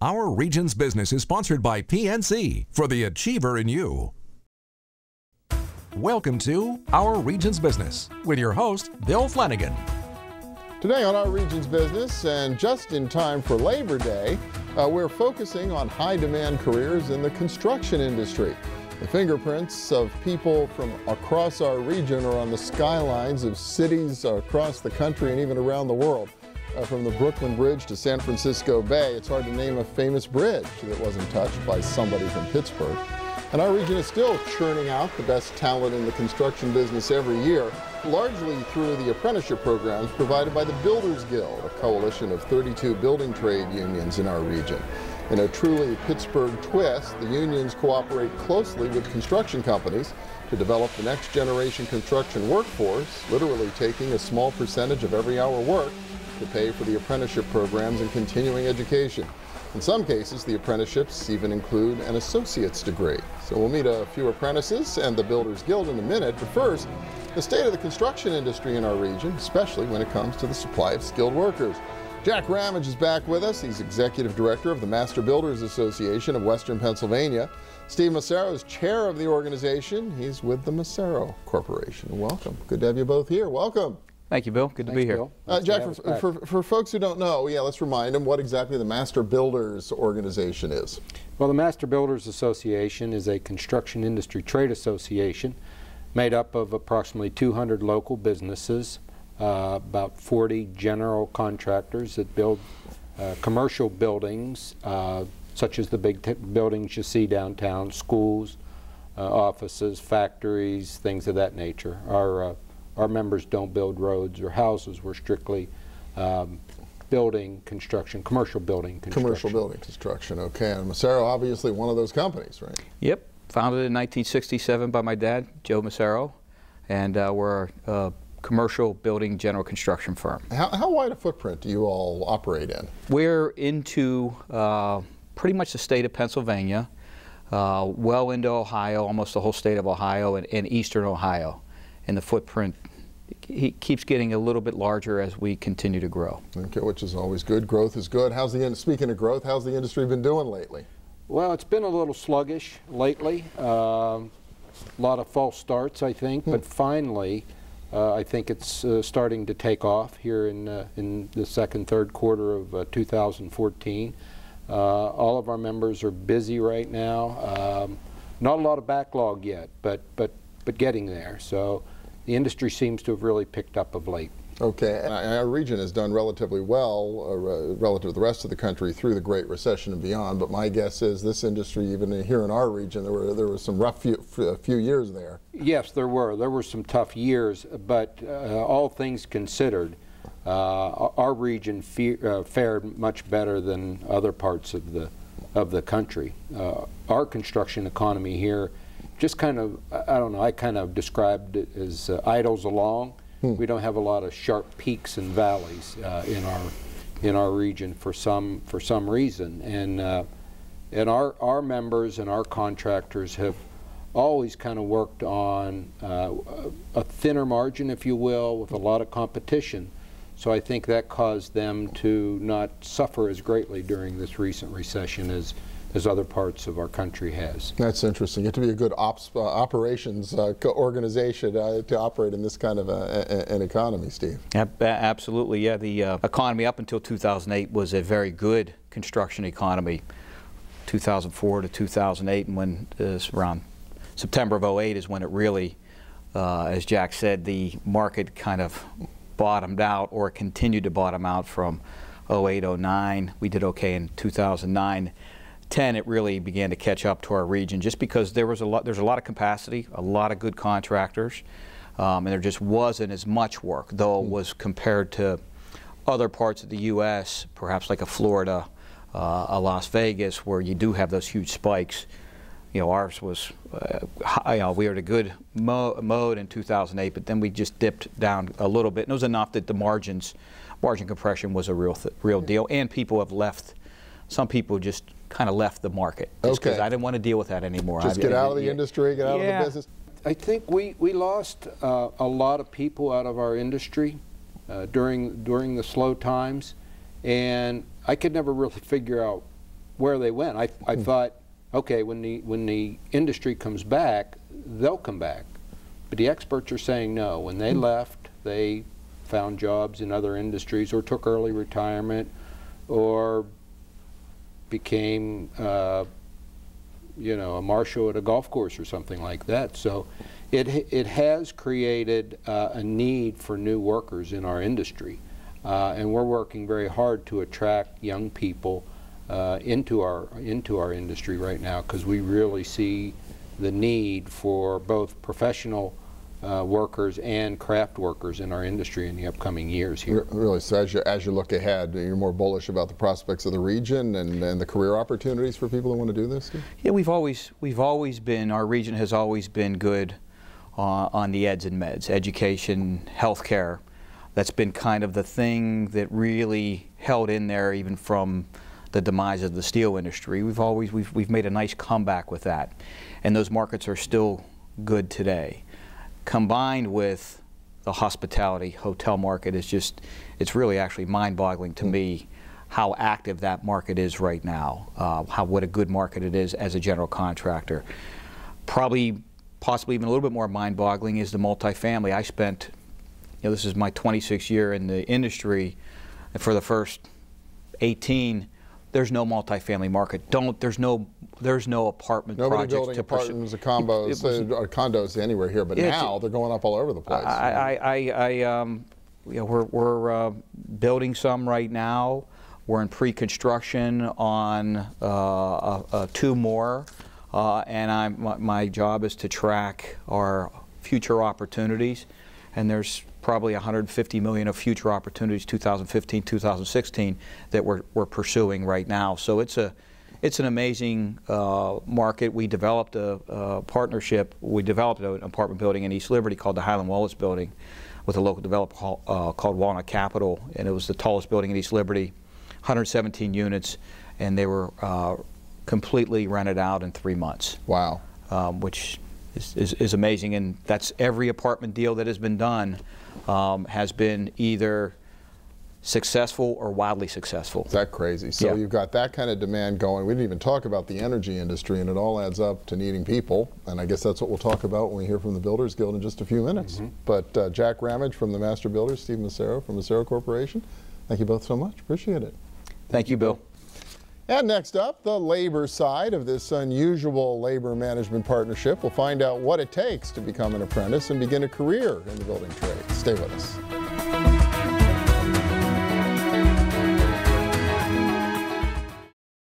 Our Region's Business is sponsored by PNC for the Achiever in You. Welcome to Our Region's Business with your host, Bill Flanagan. Today on Our Region's Business, and just in time for Labor Day, we're focusing on high-demand careers in the construction industry. The fingerprints of people from across our region are on the skylines of cities across the country and even around the world. From the Brooklyn Bridge to San Francisco Bay, it's hard to name a famous bridge that wasn't touched by somebody from Pittsburgh. And our region is still churning out the best talent in the construction business every year, largely through the apprenticeship programs provided by the Builders Guild, a coalition of 32 building trade unions in our region. In a truly Pittsburgh twist, the unions cooperate closely with construction companies to develop the next generation construction workforce, literally taking a small percentage of every hour worked to pay for the apprenticeship programs and continuing education. In some cases, the apprenticeships even include an associate's degree. So we'll meet a few apprentices and the Builders Guild in a minute, but first, the state of the construction industry in our region, especially when it comes to the supply of skilled workers. Jack Ramage is back with us. He's Executive Director of the Master Builders Association of Western Pennsylvania. Steve Massaro is chair of the organization. He's with the Massaro Corporation. Welcome. Good to have you both here. Welcome. Thank you, Bill. Good to be here. Jack, for folks who don't know, let's remind them what exactly the Master Builders Organization is. Well, the Master Builders Association is a construction industry trade association made up of approximately 200 local businesses, about 40 general contractors that build commercial buildings, such as the big buildings you see downtown, schools, offices, factories, things of that nature. Our members don't build roads or houses. We're strictly building construction, commercial building construction. Commercial building construction, okay. And Massaro, obviously one of those companies, right? Yep. Founded in 1967 by my dad, Joe Massaro, and we're a commercial building general construction firm. How wide a footprint do you all operate in? We're into pretty much the state of Pennsylvania, well into Ohio, almost the whole state of Ohio, and eastern Ohio. And the footprint keeps getting a little bit larger as we continue to grow. Okay, which is always good. Growth is good. Speaking of growth, how's the industry been doing lately? Well, it's been a little sluggish lately. A lot of false starts, I think, but finally, I think it's starting to take off here in the second, third quarter of 2014. All of our members are busy right now. Not a lot of backlog yet, but getting there. So the industry seems to have really picked up of late. Okay, and our region has done relatively well relative to the rest of the country through the Great Recession and beyond, but my guess is this industry, even here in our region, there were some rough few years there. Yes, there were some tough years, but all things considered, our region fared much better than other parts of the country. Our construction economy here just kind of, I don't know, I kind of described it as idles along. We don't have a lot of sharp peaks and valleys in our region for some reason, and our members and our contractors have always kind of worked on a thinner margin, if you will, with a lot of competition. So I think that caused them to not suffer as greatly during this recent recession as other parts of our country has. That's interesting. You have to be a good operations organization to operate in this kind of an economy, Steve. Absolutely, yeah. The economy up until 2008 was a very good construction economy. 2004 to 2008, and when around September of 2008 is when it really, as Jack said, the market kind of bottomed out or continued to bottom out from 2008, 2009. We did okay in 2009. 10, it really began to catch up to our region just because there's a lot of capacity, a lot of good contractors, and there just wasn't as much work, though it was compared to other parts of the U.S., perhaps like a Florida, a Las Vegas, where you do have those huge spikes. You know, ours was, we were at a good mode in 2008, but then we just dipped down a little bit, and it was enough that the margin compression was a real deal, and people have left. Some people just kind of left the market just because I didn't want to deal with that anymore. Just get out of the industry, get out of the business. I think we lost a lot of people out of our industry during the slow times, and I could never really figure out where they went. I thought, okay, when the industry comes back, they'll come back. But the experts are saying no. When they left, they found jobs in other industries or took early retirement or became you know, a marshal at a golf course or something like that. So it has created a need for new workers in our industry. And we're working very hard to attract young people into our industry right now, because we really see the need for both professional workers and craft workers in our industry in the upcoming years here. Really, so as you look ahead, you're more bullish about the prospects of the region and the career opportunities for people who want to do this? Yeah, we've always been, our region has always been good on the eds and meds, education, healthcare. That's been kind of the thing that really held in there even from the demise of the steel industry. We've made a nice comeback with that, and those markets are still good today. Combined with the hospitality hotel market, it's really actually mind-boggling to me how active that market is right now, what a good market it is as a general contractor. Possibly even a little bit more mind-boggling is the multifamily. I spent, you know, this is my 26th year in the industry, and for the first 18, there's no multifamily market. There's no apartment Nobody projects building to apartments or condos anywhere here, but now they're going up all over the place. You know, we're building some right now. We're in pre-construction on 2 more, and my job is to track our future opportunities, and there's probably 150 million of future opportunities, 2015, 2016, that we're pursuing right now. So it's an amazing market. We developed a partnership. We developed an apartment building in East Liberty called the Highland Wallace Building with a local developer called Walnut Capital, and it was the tallest building in East Liberty, 117 units, and they were completely rented out in 3 months. Wow. Which is amazing, and that's every apartment deal that has been done has been either successful or wildly successful. Is that crazy? So you've got that kind of demand going. We didn't even talk about the energy industry, and it all adds up to needing people, and I guess that's what we'll talk about when we hear from the Builders Guild in just a few minutes. But Jack Ramage from the Master Builders, Steve Massaro from Massaro Corporation, thank you both so much. Appreciate it. Thank you, Bill. And next up, the labor side of this unusual labor management partnership. We'll find out what it takes to become an apprentice and begin a career in the building trade. Stay with us.